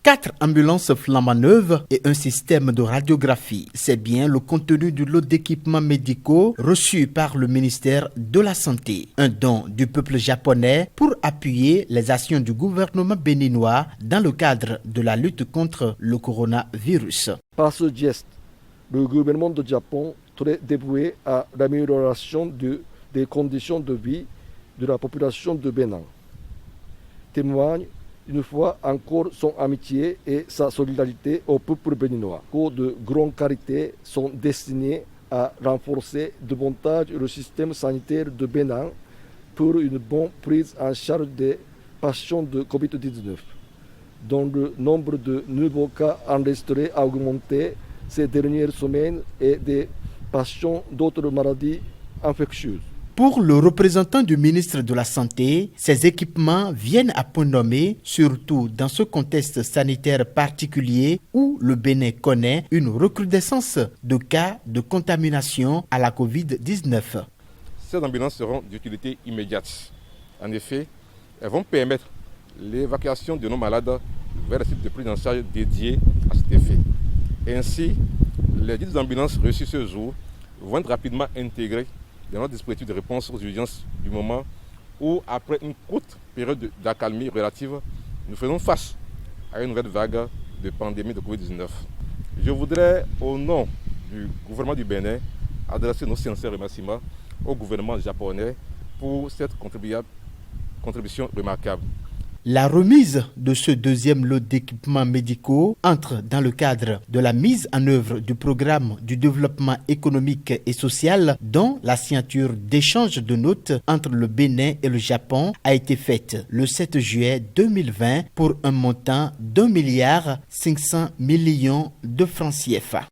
4 ambulances flambant neuves et un système de radiographie. C'est bien le contenu du lot d'équipements médicaux reçus par le ministère de la Santé. Un don du peuple japonais pour appuyer les actions du gouvernement béninois dans le cadre de la lutte contre le coronavirus. Par ce geste, le gouvernement du Japon, très dévoué à l'amélioration des conditions de vie de la population de Bénin, témoigne une fois encore son amitié et sa solidarité au peuple béninois. Cours de grande qualité sont destinés à renforcer davantage le système sanitaire de Bénin pour une bonne prise en charge des patients de Covid-19, dont le nombre de nouveaux cas enregistrés a augmenté ces dernières semaines et des patients d'autres maladies infectieuses. Pour le représentant du ministre de la Santé, ces équipements viennent à point nommé, surtout dans ce contexte sanitaire particulier où le Bénin connaît une recrudescence de cas de contamination à la Covid-19. Ces ambulances seront d'utilité immédiate. En effet, elles vont permettre l'évacuation de nos malades vers les sites de prise en charge dédiés à cet effet. Ainsi, les 10 ambulances reçues ce jour vont être rapidement intégrées dans notre dispositif de réponse aux urgences du moment où, après une courte période d'accalmie relative, nous faisons face à une nouvelle vague de pandémie de Covid-19. Je voudrais, au nom du gouvernement du Bénin, adresser nos sincères remerciements au gouvernement japonais pour cette contribution remarquable. La remise de ce deuxième lot d'équipements médicaux entre dans le cadre de la mise en œuvre du programme du développement économique et social dont la signature d'échange de notes entre le Bénin et le Japon a été faite le 7 juillet 2020 pour un montant d'1,5 milliard de francs CFA.